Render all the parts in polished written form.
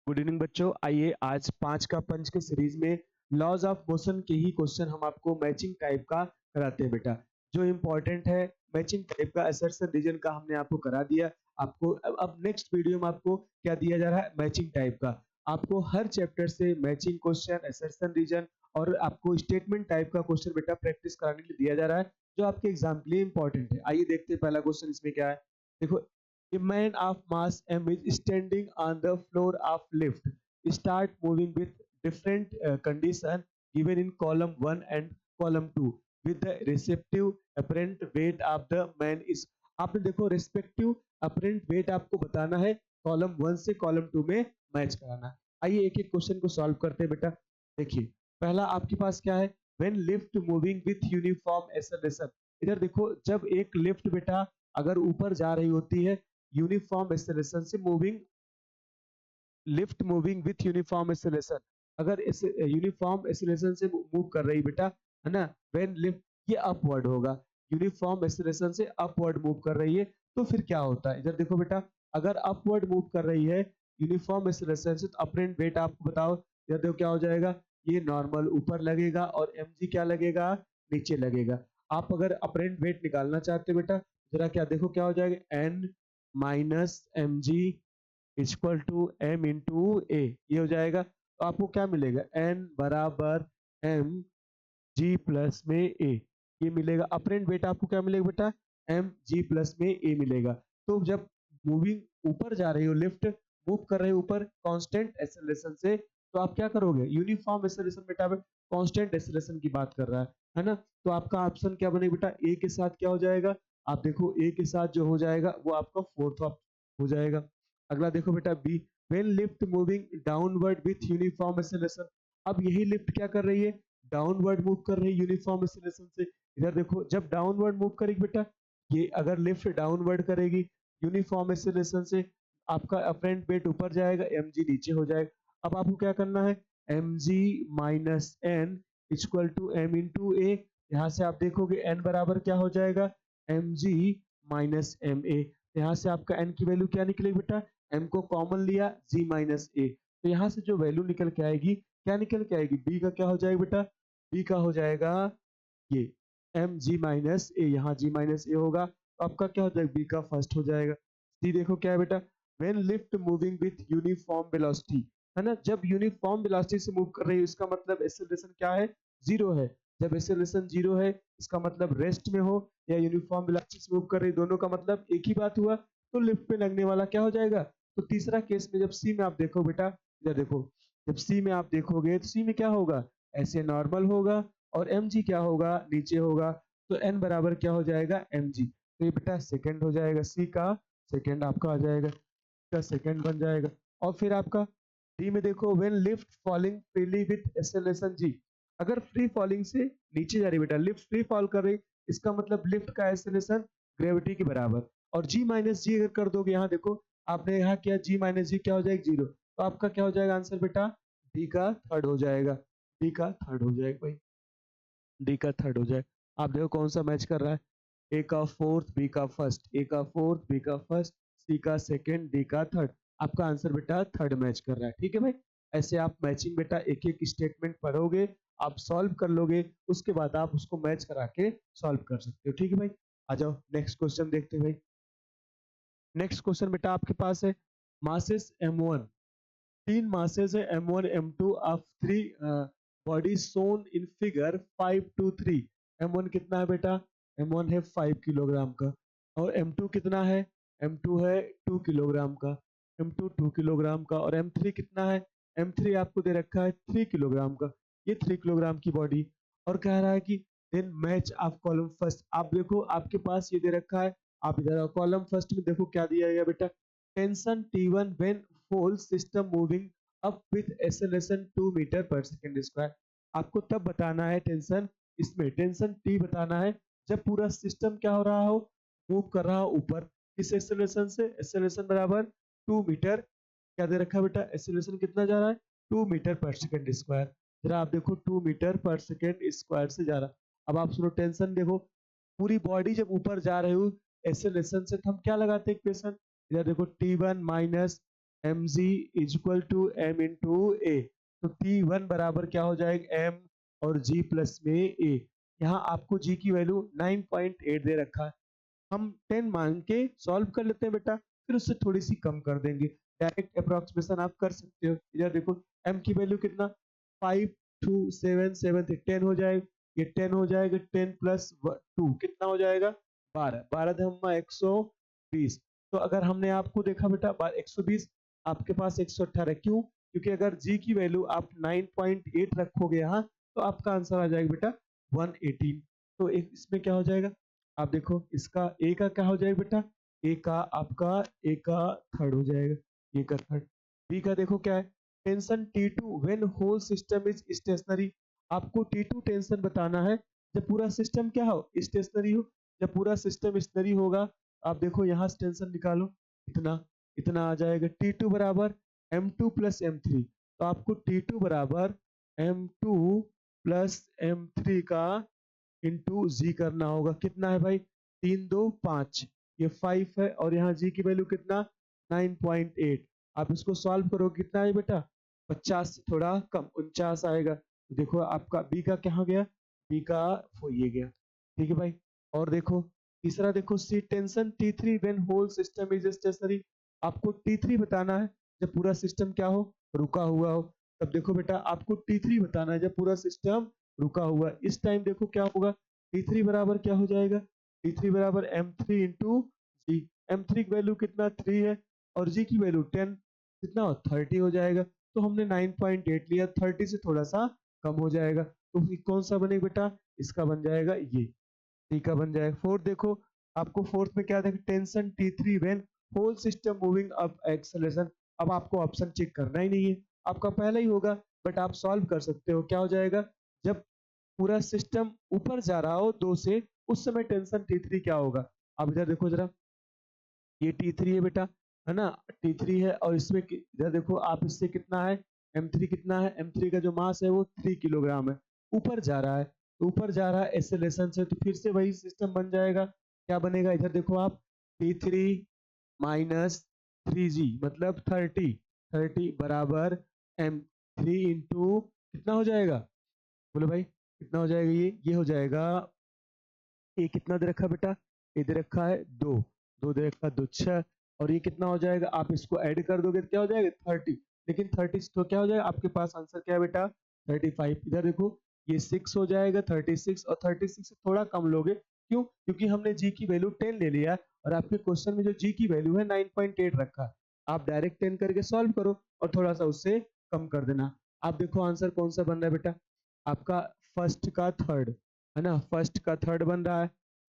Good evening बच्चों। आइए आज 5 का पंच के सीरीज में लॉज ऑफ मोशन के ही क्वेश्चन हम आपको मैचिंग टाइप का कराते हैं बेटा। जो इम्पोर्टेंट है मैचिंग टाइप का असर्शन रीजन का हमने आपको करा दिया। आपको अब नेक्स्ट वीडियो में आपको क्या दिया जा रहा है, मैचिंग टाइप का। आपको हर चैप्टर से मैचिंग क्वेश्चन, असर्शन रीजन और आपको स्टेटमेंट टाइप का क्वेश्चन बेटा प्रैक्टिस कराने के लिए दिया जा रहा है, जो आपके एग्जाम के लिए इंपॉर्टेंट है। आइए देखते हैं पहला क्वेश्चन इसमें क्या है। देखो, a man of mass m is standing on the floor of lift. Start moving with different condition given in column 1 and column 2 with the respective apparent weight of the man is। आपने देखो respective apparent weight आपको बताना है, column 1 से column 2 में match कराना है। आइए एक एक क्वेश्चन को सॉल्व करते हैं बेटा। देखिए पहला आपके पास क्या है, when lift moving with uniform acceleration। इधर देखो, जब एक लिफ्ट बेटा अगर ऊपर जा रही होती है यूनिफॉर्म एक्सेलरेशन से, moving lift moving with uniform acceleration, अगर इस यूनिफॉर्म एक्सेलरेशन से मूव कर रही बेटा, है ना, व्हेन लिफ्ट, ये अपवर्ड होगा, यूनिफॉर्म एक्सेलरेशन से अपवर्ड मूव कर रही है, तो फिर क्या होता है। इधर देखो बेटा, अगर अपवर्ड मूव कर रही है यूनिफॉर्म एक्सेलरेशन से, तो अपरेंट वेट आपको बताओ। इधर देखो क्या हो जाएगा, ये नॉर्मल ऊपर लगेगा और mg क्या लगेगा, नीचे लगेगा। आप अगर अपरेंट वेट निकालना चाहते हो बेटा, जरा क्या देखो क्या हो जाएगा, n minus M G equal to M into A, ये हो जाएगा। तो आपको क्या मिलेगा, n बराबर एम जी प्लस में ए, ये मिलेगा। अपरेंट वेट आपको क्या मिलेगा बेटा, एम जी प्लस में ए मिलेगा। तो जब मूविंग ऊपर जा रही हो, लिफ्ट मूव कर रही है ऊपर कांस्टेंट एक्सेलरेशन से, तो आप क्या करोगे, यूनिफॉर्म एक्सेलरेशन बेटा कांस्टेंट एक्सेलरेशन की बात कर रहा है ना। तो आपका ऑप्शन क्या बनेगा बेटा, ए के साथ क्या हो जाएगा, आप देखो ए के साथ जो हो जाएगा वो आपका फोर्थ हो जाएगा। अगला देखो बेटा B, when lift moving downward with uniform acceleration. अब यही लिफ्ट क्या कर रही है, डाउनवर्ड मूव कर रही है यूनिफॉर्म एक्सेलरेशन से। इधर देखो, जब डाउनवर्ड मूव करेगी बेटा, ये अगर लिफ्ट डाउनवर्ड करेगी यूनिफॉर्म एक्सेलरेशन से, आपका अपरेंट वेट ऊपर जाएगा, mg नीचे हो जाएगा। अब आपको क्या करना है, mg minus N equal to M into A. यहाँ से आप देखोगे n बराबर क्या हो जाएगा, mg माइनस एम ए। यहाँ से आपका n की वैल्यू क्या निकलेगी बेटा, m को कॉमन लिया, g माइनस ए, तो यहाँ से जो वैल्यू निकल के आएगी, क्या निकल के आएगी, b का क्या हो जाएगा बेटा, b का हो जाएगा ये एम जी माइनस ए, यहाँ जी माइनस ए होगा, तो आपका क्या हो जाएगा, बी का फर्स्ट हो जाएगा। सी देखो क्या है बेटा, when lift moving with uniform velocity, है ना, जब यूनिफॉर्म वेलोसिटी से मूव कर रही है, इसका मतलब एक्सेलरेशन क्या है, जीरो है। जब एक्सेलरेशन जीरो है, इसका मतलब रेस्ट में हो या यूनिफॉर्म वेलोसिटी से मूव कर रही, दोनों का मतलब एक ही बात हुआ, तो लिफ्ट पे लगने वाला क्या हो जाएगा। तो तीसरा केस में जब सी में आप देखो बेटा, इधर देखो, जब सी में आप देखोगे तो सी में क्या होगा, ऐसे नॉर्मल होगा और mg क्या होगा, नीचे होगा, तो n बराबर क्या हो जाएगा, mg। तो ये बेटा सेकंड हो जाएगा, सी का सेकंड आपका आ जाएगा, का सेकंड बन जाएगा। और फिर आपका डी में देखो, when lift falling freely with acceleration G, अगर फ्री फॉलिंग से नीचे जा रही बेटा, लिफ्ट फ्री फॉल कर रही, इसका मतलब लिफ्ट का एक्सेलरेशन ग्रेविटी के बराबर। और जी माइनस जी अगर कर दोगे, यहाँ देखो आपने यहाँ किया, जी माइनस जी क्या हो जाएगा, जीरो। तो आपका क्या हो जाएगा आंसर बेटा, डी का थर्ड हो जाएगा, डी का थर्ड हो जाएगा भाई, डी का थर्ड हो जाए। आप देखो कौन सा मैच कर रहा है, ए का फोर्थ, बी का फर्स्ट, ए का फोर्थ, बी का फर्स्ट, सी का सेकंड, डी का थर्ड। आपका आंसर बेटा थर्ड मैच कर रहा है, ठीक है भाई। ऐसे आप मैचिंग बेटा एक एक स्टेटमेंट पढ़ोगे, आप सॉल्व कर लोगे, उसके बाद आप उसको मैच करा के सॉल्व कर सकते हो, ठीक है भाई। आ जाओ नेक्स्ट क्वेश्चन देखते हैं भाई। नेक्स्ट क्वेश्चन बेटा आपके पास है, मासेस m1, तीन मासेस है m1 m2 of three body shown in figure 5 to 3। m1 कितना है बेटा, m1 है 5 किलोग्राम का, और m2 कितना है, m2 है 2 किलोग्राम का, m2 2 किलोग्राम का, और m3 कितना है, m3 आपको दे रखा है 3 किलोग्राम का, ये 3 किलोग्राम की बॉडी। और कह रहा है कि then match of column first. आप देखो आपके पास ये दे रखा है, आप इधर कॉलम फर्स्ट में देखो क्या दिया गया बेटा, tension T1 when whole system moving up with acceleration 2 metre पर सेकंड स्क्वायर। आपको तब बताना है टेंशन, इसमें टेंशन टी बताना है जब पूरा सिस्टम क्या हो रहा हो, मूव कर रहा हो ऊपर, किस एक्सेलरेशन से, एक्सेलरेशन बराबर 2 मीटर, क्या दे रखा है बेटा, एक्सेलरेशन कितना जा रहा है, 2 मीटर पर सेकंड स्क्वायर। जरा आप देखो 2 मीटर पर सेकंड स्क्वायर से जा रहा। अब आप सुनो टेंशन देखो, पूरी बॉडी जब ऊपर जा रही हो एक्सेलरेशन से, तो हम क्या लगाते हैं इक्वेशन, इधर देखो T1 minus M G is equal to M into A. तो T1 बराबर क्या हो जाएगा, एम और जी प्लस में ए। यहाँ आपको जी की वैल्यू 9.8 दे रखा है, हम 10 मान के सॉल्व कर लेते हैं बेटा, फिर उससे थोड़ी सी कम कर देंगे। डायरेक्ट अप्रोक्सीमेशन आप कर सकते हो। इधर देखो m की वैल्यू कितना, 5 2 7 7 से 10 हो जाएगा, ये 10 हो जाएगा, 10 प्लस 2 कितना हो जाएगा, 12, 12 धम्मा 120। तो अगर हमने आपको देखा बेटा 120, आपके पास 118, क्यों, क्योंकि अगर g की वैल्यू आप 9.8 रखोगे यहाँ, तो आपका आंसर आ जाएगा बेटा 118। तो एक इसमें क्या हो जाएगा, आप देखो इसका ए का क्या हो जाएगा बेटा, ए का आपका ए का थर्ड हो जाएगा, ए का थर्ड। बी का देखो क्या है, tension T2 when whole system is stationary. आपको T2 टेंशन बताना है जब पूरा सिस्टम क्या हो, स्टेशनरी हो। जब पूरा सिस्टम स्टेशनरी होगा, आप देखो यहाँ से टेंशन निकालो, इतना इतना आ जाएगा, T2 बराबर M2 प्लस M3। तो आपको T2 बराबर M2 प्लस M3 का इंटू जी करना होगा। कितना है भाई, 3 2 5, ये 5 है, और यहाँ जी की वैल्यू कितना, 9.8। आप इसको सॉल्व करो, कितना है बेटा, 50 से थोड़ा कम, 49 आएगा। तो देखो आपका बी का क्या गया, बी का वो ये गया, ठीक है भाई। और देखो तीसरा, देखो C tension T3 when whole system is stationary. आपको T3 बताना है जब पूरा सिस्टम क्या हो, रुका हुआ हो। तब देखो बेटा आपको T3 बताना है जब पूरा सिस्टम रुका हुआ है। इस टाइम देखो क्या होगा, T3 बराबर क्या हो जाएगा, T3 बराबर M3 इंटू जी। M3 की वैल्यू कितना 3 है, और जी की वैल्यू 10, कितना 30 हो जाएगा। तो हमने 9.8 लिया, 30 से थोड़ा सा कम हो जाएगा, तो ये कौन सा बनेगा बेटा, इसका बन जाएगा ये, टी का बन जाएगा। फोर्थ देखो, आपको फोर्थ में क्या देखो, tension T3 when whole system moving up acceleration. अब आपको ऑप्शन चेक करना ही नहीं है, आपका पहला ही होगा, बट आप सॉल्व कर सकते हो। क्या हो जाएगा, जब पूरा सिस्टम ऊपर जा रहा हो 2 से, उस समय टेंशन T3 क्या होगा। अब इधर देखो जरा, ये T3 है बेटा, है ना, T3 है, और इसमें इधर देखो आप, इससे कितना है, M3 कितना है, M3 का जो मास है वो 3 किलोग्राम है, ऊपर जा रहा है, तो ऊपर जा रहा है एक्सेलरेशन से, तो फिर से वही सिस्टम बन जाएगा। क्या बनेगा, इधर देखो आप, T3 माइनस 3G मतलब 30, 30 बराबर M3 इंटू कितना हो जाएगा, बोलो भाई कितना हो जाएगा, ये हो जाएगा, ये कितना दे रखा बेटा, ये दे रखा है 2, 2 दे रखा 2 6, और ये कितना हो जाएगा, आप इसको ऐड कर दोगे तो क्या हो जाएगा 30। लेकिन 30 तो क्या हो जाएगा, आपके पास आंसर क्या है बेटा 35। इधर देखो ये 6 हो जाएगा 36, और 36 से थोड़ा कम लोगे, क्यों, क्योंकि हमने जी की वैल्यू 10 ले लिया है, और आपके क्वेश्चन में जो जी की वैल्यू है 9.8 रखा है। आप डायरेक्ट 10 करके सॉल्व करो, और थोड़ा सा उससे कम कर देना। आप देखो आंसर कौन सा बन रहा है बेटा, आपका फर्स्ट का थर्ड, है ना, फर्स्ट का थर्ड बन रहा है,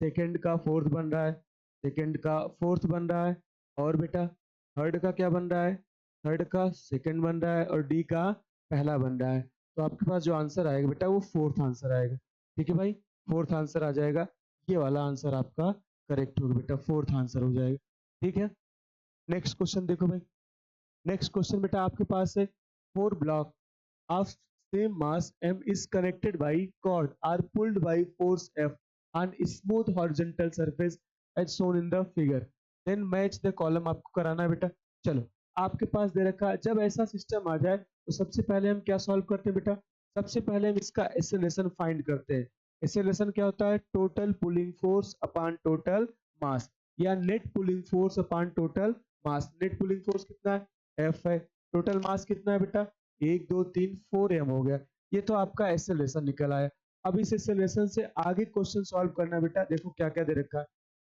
सेकंड का फोर्थ बन रहा है, सेकंड का फोर्थ बन रहा है, और बेटा थर्ड का क्या बन रहा है, थर्ड का सेकंड बन रहा है, और डी का पहला बन रहा है। तो आपके पास जो आंसर आएगा बेटा वो फोर्थ आंसर आएगा, ठीक है भाई, फोर्थ आंसर आ जाएगा। ये वाला आंसर आपका करेक्ट होगा बेटा, फोर्थ आंसर हो जाएगा, ठीक है। नेक्स्ट क्वेश्चन देखो भाई, नेक्स्ट क्वेश्चन बेटा आपके पास है, four block of same mass m is connected by cord are pulled by force F on smooth horizontal surface as shown in the figure, then match the column। आपको कराना है बेटा। चलो आपके पास दे रखा है, जब ऐसा सिस्टम आ जाए तो सबसे पहले हम क्या सॉल्व करते हैं बेटा, सबसे पहले हम इसका एक्सेलरेशन फाइंड करते हैं। एक्सेलरेशन क्या होता है, total pulling force upon total mass, या net pulling force upon total mass. Net pulling force कितना है, F है, टोटल मास कितना है बेटा, 1 2 3 4 m हो गया। ये तो आपका एक्सेलरेशन निकल आया। अब इस एक्सेलरेशन से आगे क्वेश्चन सॉल्व करना है बेटा। देखो क्या क्या दे रखा है,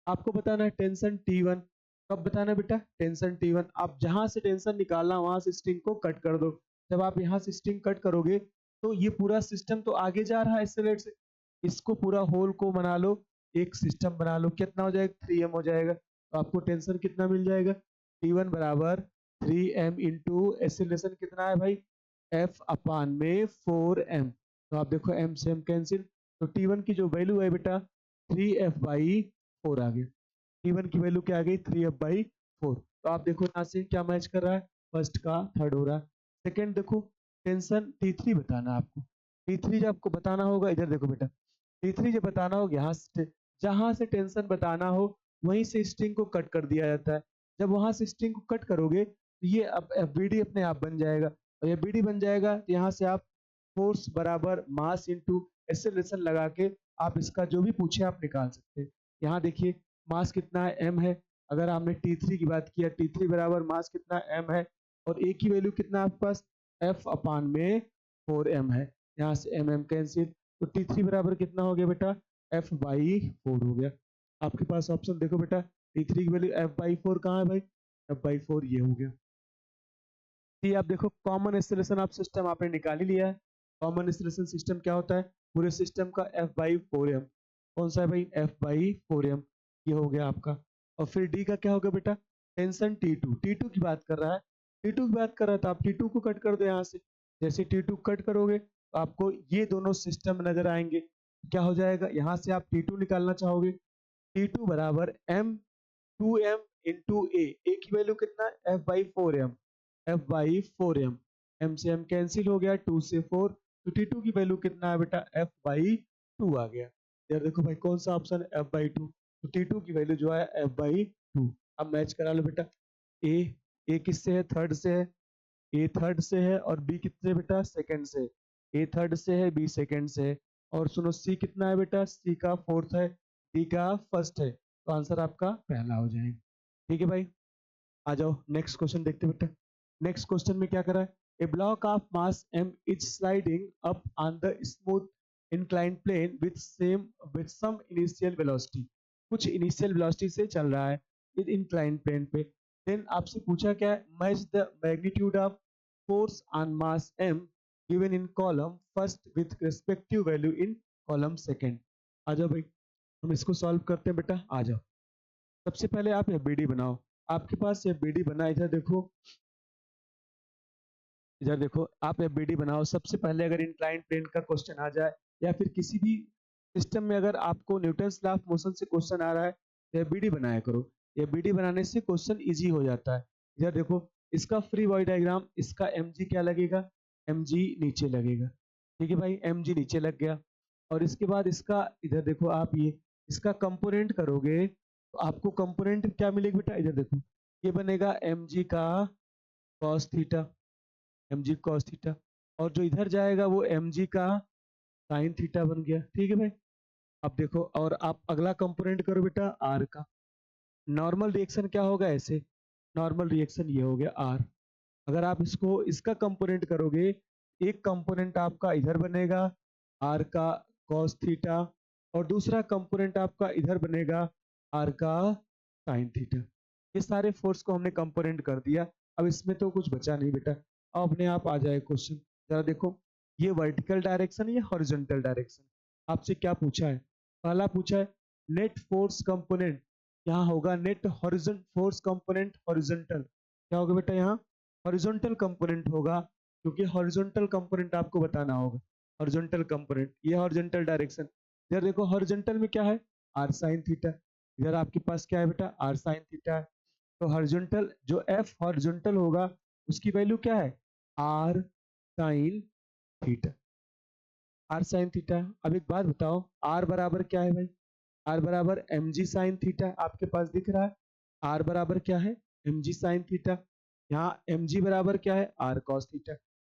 आपको बताना है टेंशन T1। कब बताना है बेटा, टेंशन T1। आप जहां से टेंशन निकालना वहां से स्ट्रिंग को कट कर दो। जब आप यहाँ से स्ट्रिंग कट करोगे तो ये पूरा सिस्टम तो आगे जा रहा है एक्सेलरेट से, इसको पूरा होल को बना लो, एक सिस्टम बना लो, कितना हो जाएगा 3m हो जाएगा। तो आपको टेंशन कितना मिल जाएगा, T1 बराबर 3m इंटू एक्सेलरेशन कितना है भाई, F अपान में 4m। तो आप देखो m से m कैंसिल, तो T1 की जो वैल्यू है बेटा 3f बाई 4 आ गया। T1 की वैल्यू क्या आ गई, 3f बाई 4। तो आप देखो यहाँ से क्या मैच कर रहा है, फर्स्ट का थर्ड हो रहा है। सेकंड देखो, टेंशन T3 बताना है आपको। T3 जब आपको बताना होगा, इधर देखो बेटा, T3 जब बताना हो, यहाँ से जहां से टेंशन बताना हो वहीं से स्ट्रिंग को कट कर दिया जाता है। जब वहां से स्ट्रिंग को कट करोगे ये अब FBD अपने आप बन जाएगा, और ये BD बन जाएगा तो यहाँ से आप फोर्स बराबर मास इंटू एक्सेलरेशन लगा के आप इसका जो भी पूछे आप निकाल सकते हैं। यहाँ देखिए मास कितना है, m है। अगर आपने T3 की बात किया, T3 बराबर मास कितना m है, और a की वैल्यू कितना है आपके पास, F अपान में 4m है। यहाँ से m कैंसिल, तो T3 बराबर कितना हो गया बेटा, F बाई 4 हो गया। आपके पास ऑप्शन देखो बेटा, T3 की वैल्यू F बाई 4 कहाँ है भाई, F बाई 4 ये हो गया। ये आप देखो कॉमन एक्सेलरेशन आप सिस्टम आपने निकाल ही लिया है। कॉमन एक्सेलरेशन सिस्टम क्या होता है, पूरे सिस्टम का F बाई 4m। कौन सा है भाई, F बाई 4m। ये हो गया आपका। और फिर D का क्या होगा बेटा, टेंशन T2, T2 की बात कर रहा है, T2 की बात कर रहा था, आप T2 को कट कर दो यहाँ से। जैसे T2 कट करोगे तो आपको ये दोनों सिस्टम नजर आएंगे। क्या हो जाएगा, यहाँ से आप T2 निकालना चाहोगे, T2 बराबर M2m इंटू ए की वैल्यू कितना है, F by 4m, F by 4m। m से m कैंसिल हो गया, 2 से 4, तो T2 की वैल्यू कितना है बेटा, F बाई 2 आ गया। यार देखो भाई कौन सा ऑप्शन है, F बाई 2, तो T2 की वैल्यू जो है F बाई 2। अब मैच करा लो बेटा, ए ए किससे है, थर्ड से है, ए थर्ड से है, और बी कितने बेटा, सेकंड से। ए थर्ड से है, बी सेकंड से है, और सुनो सी कितना है बेटा, सी का फोर्थ है, डी का फर्स्ट है, तो आंसर आपका पहला हो जाएगा। ठीक है भाई, आ जाओ नेक्स्ट क्वेश्चन देखते हैं बेटा। नेक्स्ट क्वेश्चन में क्या करा है, a block of mass m is sliding up on the smooth inclined plane with some initial velocity. कुछ इनिशियल वेलोसिटी से चल रहा है विद इंक्लाइंड प्लेन पे। देन आपसे पूछा क्या है, match the magnitude of force on mass m given in column first with respective value in column second. आ जाओ भाई, हम इसको सॉल्व करते हैं बेटा, आ जाओ। सबसे पहले आप ये बीडी बनाओ। आपके पास ये बीडी बना, इधर देखो, इधर देखो, आप ये बीडी बनाओ। सबसे पहले अगर इंक्लाइंड प्लेन का क्वेश्चन आ जाए, या फिर किसी भी सिस्टम में अगर आपको न्यूटन्स लॉ ऑफ मोशन से क्वेश्चन आ रहा है, तो ये बीडी बनाया करो। ये बीडी बनाने से क्वेश्चन इजी हो जाता है। इधर देखो, इसका फ्री बॉडी डायग्राम, इसका mg क्या लगेगा, mg नीचे लगेगा। ठीक है भाई, mg नीचे लग गया। और इसके बाद इसका, इधर देखो आप, ये इसका कंपोनेंट करोगे तो आपको कंपोनेंट क्या मिलेगा बेटा, इधर देखो, ये बनेगा mg का cos theta, mg cos theta, और जो इधर जाएगा वो mg का sin थीटा बन गया। ठीक है भाई, अब देखो, और आप अगला कंपोनेंट करो बेटा r का। नॉर्मल रिएक्शन क्या होगा ऐसे, नॉर्मल रिएक्शन ये हो गया r। अगर आप इसको, इसका कंपोनेंट करोगे, एक कंपोनेंट आपका इधर बनेगा r का cos थीटा, और दूसरा कंपोनेंट आपका इधर बनेगा r का sin थीटा। ये सारे फोर्स को हमने कंपोनेंट कर दिया। अब इसमें तो कुछ बचा नहीं बेटा, अब अपने आप आ जाए क्वेश्चन। जरा देखो, ये वर्टिकल डायरेक्शन, ये हॉरिजॉन्टल डायरेक्शन। आपसे क्या पूछा है, पहला पूछा है नेट फोर्स कंपोनेंट, यहाँ होगा net horizontal force component horizontal. क्या होगा बेटा, यहाँ हॉरिजॉन्टल कंपोनेंट होगा, क्योंकि हॉरिजॉन्टल कंपोनेंट आपको बताना होगा। हॉरिजॉन्टल कंपोनेंट, ये हॉरिजॉन्टल डायरेक्शन। इधर देखो हॉरिजॉन्टल में क्या है, r sin थीटा। इधर आपके पास क्या है बेटा, r sin थीटा है। तो हॉरिजॉन्टल जो f हॉरिजॉन्टल होगा, उसकी वैल्यू क्या है, r sin theta, r sin theta. अब एक बात बताओ, r बराबर क्या है भाई, r बराबर mg sin थीटा आपके पास दिख रहा है। r बराबर क्या है, mg sin थीटा। यहाँ mg बराबर क्या है, r cos थीटा।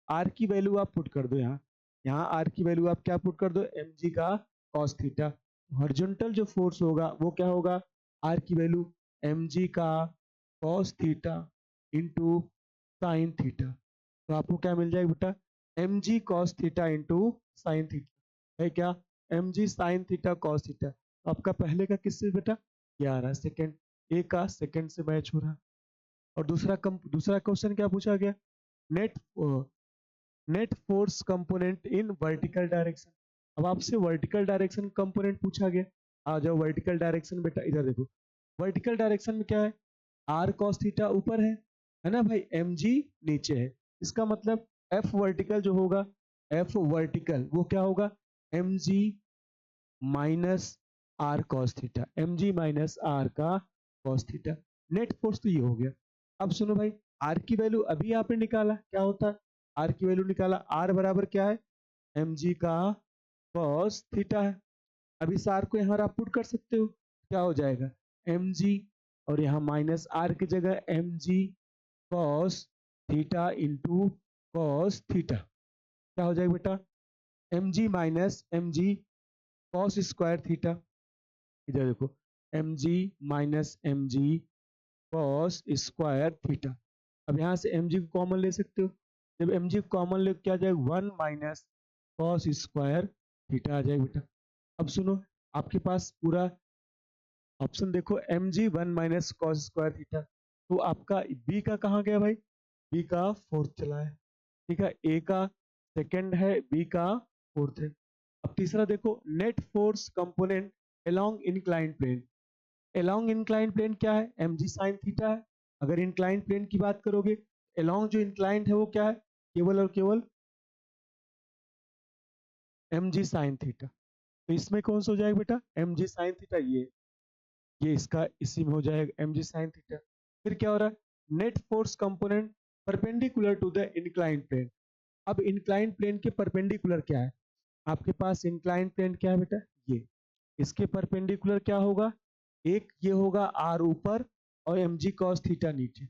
r की वैल्यू आप पुट कर दो यहाँ, यहाँ r की वैल्यू आप क्या पुट कर दो, mg का cos थीटा। हॉरिजॉन्टल जो फोर्स होगा वो क्या होगा, r की वैल्यू mg का cos theta into sine theta. तो आपको क्या मिल जाएगा बेटा, mg cos theta into sine theta है क्या, mg sin theta cos theta. आपका पहले का किससे बेटा, ये आ रहा है सेकंड, ए का सेकंड से मैच हो रहा है। और दूसरा क्वेश्चन क्या पूछा गया, net net force component in vertical direction. अब आपसे वर्टिकल डायरेक्शन कंपोनेंट पूछा गया। आ जाओ वर्टिकल डायरेक्शन बेटा, इधर देखो, वर्टिकल डायरेक्शन में क्या है, r cos थीटा ऊपर है ना भाई, mg नीचे है। इसका मतलब f वर्टिकल जो होगा, f वर्टिकल वो क्या होगा, mg minus r cos theta, mg minus r का cos थीटा। नेट फोर्स तो ये हो गया। अब सुनो भाई, r की वैल्यू अभी आपने निकाला, क्या होता है, r की वैल्यू निकाला, r बराबर क्या है, mg का cos थीटा है। अब इस r को यहाँ आप पुट कर सकते हो, क्या हो जाएगा, mg, और यहाँ माइनस r की जगह mg cos theta into cos theta, क्या हो जाएगा बेटा, M G minus M G cos square theta. इधर देखो, M G minus M G cos square theta. अब यहाँ से एम जी को कॉमन ले सकते हो, जब एम जी को कॉमन ले क्या आ जाएगा, one minus cos square theta आ जाएगा बेटा। अब सुनो, आपके पास पूरा ऑप्शन देखो, M G one minus cos square theta, तो आपका बी का कहाँ गया भाई, बी का फोर्थ चला है, ठीक है, ए का सेकंड है, बी का फोर्थ है। अब तीसरा देखो, net force component along inclined plane, along inclined plane क्या है, एम जी साइन थीटा है। अगर इंक्लाइंड प्लेन की बात करोगे, अलोंग जो इंक्लाइंड है वो क्या है, केवल और केवल एम जी साइन थीटा। तो इसमें कौन सा हो जाएगा बेटा, एम जी साइन थीटा, ये इसका इसी में हो जाएगा एम जी साइन थीटा। फिर क्या हो रहा है, net force component perpendicular to the inclined plane. अब इंक्लाइंड प्लेन के परपेंडिकुलर क्या है, आपके पास इंक्लाइंड प्लेन क्या है बेटा, ये इसके परपेंडिकुलर क्या होगा, एक ये होगा आर ऊपर और एम जी कॉस थीटा नीचे।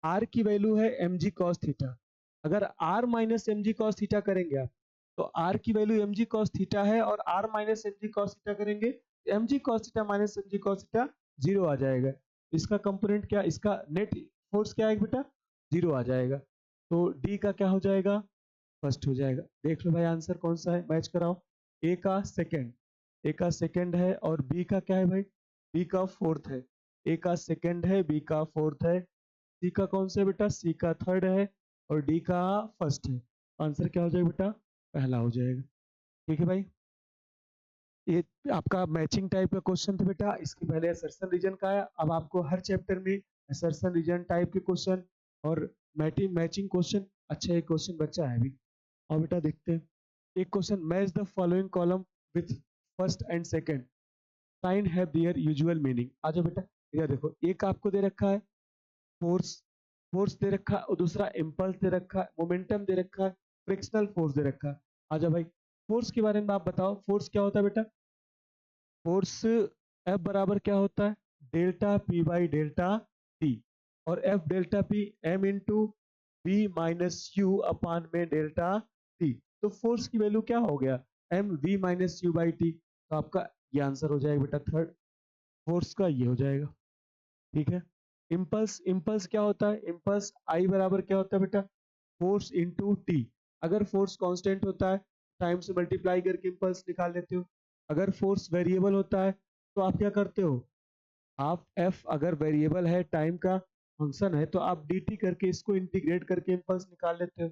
आर की वैल्यू है एम जी कॉस थीटा, अगर R minus M G cos theta करेंगे आप, तो आर की value M G cos theta है, और R minus M G cos theta करेंगे, M G cos theta minus M G cos theta zero आ जाएगा। इसका कंपोनेंट क्या, इसका नेट फोर्स क्या है बेटा, जीरो आ जाएगा। तो डी का क्या हो जाएगा, फर्स्ट हो जाएगा। देख लो भाई आंसर कौन सा है, मैच कराओ। ए का सेकंड, ए का सेकंड है, और बी का क्या है भाई, बी का फोर्थ है। ए का सेकंड है, बी का फोर्थ है, सी का कौन सा है बेटा, सी का थर्ड है, और डी का फर्स्ट है। आंसर क्या हो जाएगा बेटा, पहला हो जाएगा। ठीक है भाई, ये आपका मैचिंग टाइप का क्वेश्चन था बेटा, इसके पहले असर्शन रीजन का है। अब आपको हर चैप्टर में असर्शन रीजन टाइप के क्वेश्चन और मैचिंग क्वेश्चन, अच्छा एक क्वेश्चन बचा है अभी, और बेटा देखते हैं। एक question, match the following column with first and second, sign have their usual meaning. आ जाओ बेटा, इधर देखो, एक आपको दे रखा है फोर्स, फोर्स दे रखा है, और दूसरा इम्पल्स दे रखा है, मोमेंटम दे रखा है, फ्रिक्शनल फोर्स दे रखा है। आ जाओ भाई, फोर्स के बारे में आप बताओ, फोर्स क्या होता है बेटा, फोर्स एफ बराबर क्या होता है, delta P by delta T, और F delta P M into B minus U upon में डेल्टा टी। तो फोर्स की वैल्यू क्या हो गया, M V minus U by T. तो आपका ये आंसर हो जाएगा बेटा थर्ड, फोर्स का ये हो जाएगा। ठीक है, इम्पल्स, इम्पल्स क्या होता है, इम्पल्स आई बराबर क्या होता है बेटा, फोर्स इंटू टी। अगर फोर्स कांस्टेंट होता है, टाइम से मल्टीप्लाई करके इम्पल्स निकाल लेते हो। अगर फोर्स वेरिएबल होता है, तो आप क्या करते हो, हाफ एफ, अगर वेरिएबल है, टाइम का फंक्शन है, तो आप डी टी करके इसको इंटीग्रेट करके इम्पल्स निकाल लेते हो।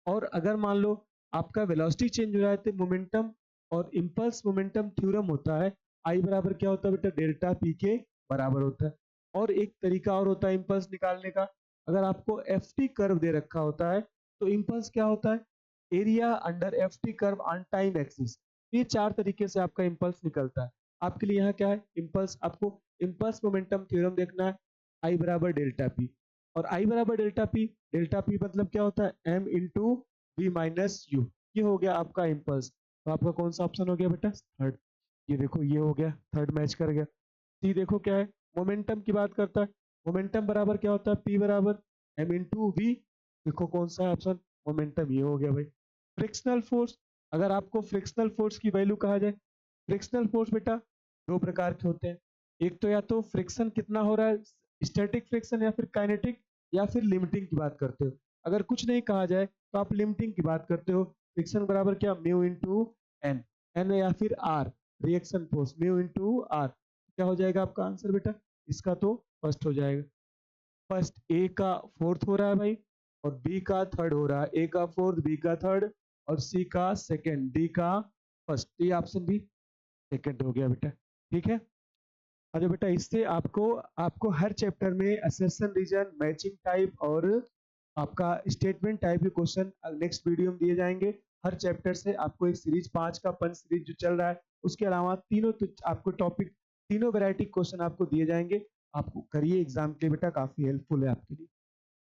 और अगर मान लो आपका वेलोसिटी चेंज हो रहा है, तो मोमेंटम और इम्पल्स मोमेंटम थ्योरम होता है, आई बराबर क्या होता है बेटा, डेल्टा पी के बराबर होता है। और एक तरीका और होता है इम्पल्स निकालने का, अगर आपको एफ टी कर्व दे रखा होता है, तो इम्पल्स क्या होता है, area under F T curve on time axis. ये चार तरीके से आपका इम्पल्स निकलता है। आपके लिए यहाँ क्या है, इम्पल्स, आपको इम्पल्स मोमेंटम थ्योरम देखना है, आई बराबर डेल्टा पी, और आई बराबर डेल्टा पी मतलब क्या होता है, M into B minus U. ये हो गया आपका इम्पल्स। तो आपका कौन सा ऑप्शन हो गया बेटा, थर्ड। ये देखो, ये हो गया थर्ड, मैच कर गया। सी देखो क्या है, मोमेंटम की बात करता है, मोमेंटम बराबर क्या होता है, पी बराबर एम इंटू वी। देखो कौन सा है ऑप्शन, मोमेंटम, ये हो गया भाई। फ्रिक्शनल फोर्स, अगर आपको फ्रिक्शनल फोर्स की वैल्यू कहा जाए, फ्रिक्शनल फोर्स बेटा दो प्रकार के होते हैं, एक तो या तो फ्रिक्शन कितना हो रहा है, स्टैटिक फ्रिक्शन, या फिर काइनेटिक, या फिर लिमिटिंग की बात करते हो। अगर कुछ नहीं कहा जाए, तो आप लिमिटिंग की बात करते हो, फ्रिक्शन बराबर क्या, म्यू इंटू एन, एन या फिर R, reaction force mu into R. क्या हो जाएगा आपका आंसर बेटा, इसका तो फर्स्ट हो जाएगा। फर्स्ट, ए का फोर्थ हो रहा है भाई, और बी का थर्ड हो रहा है, ए का फोर्थ, बी का थर्ड, और सी का सेकंड, डी का फर्स्ट। ये ऑप्शन भी सेकंड हो गया बेटा। ठीक है, अच्छा बेटा, इससे आपको आपको हर चैप्टर में असर्शन रीजन, मैचिंग टाइप और आपका स्टेटमेंट टाइप के क्वेश्चन नेक्स्ट वीडियो में दिए जाएंगे। हर चैप्टर से आपको एक सीरीज, 5 का पंच सीरीज जो चल रहा है, उसके अलावा तीनों आपको टॉपिक, तीनों वैरायटी क्वेश्चन आपको दिए जाएंगे। आपको करिए एग्जाम के लिए बेटा, काफी हेल्पफुल है आपके लिए।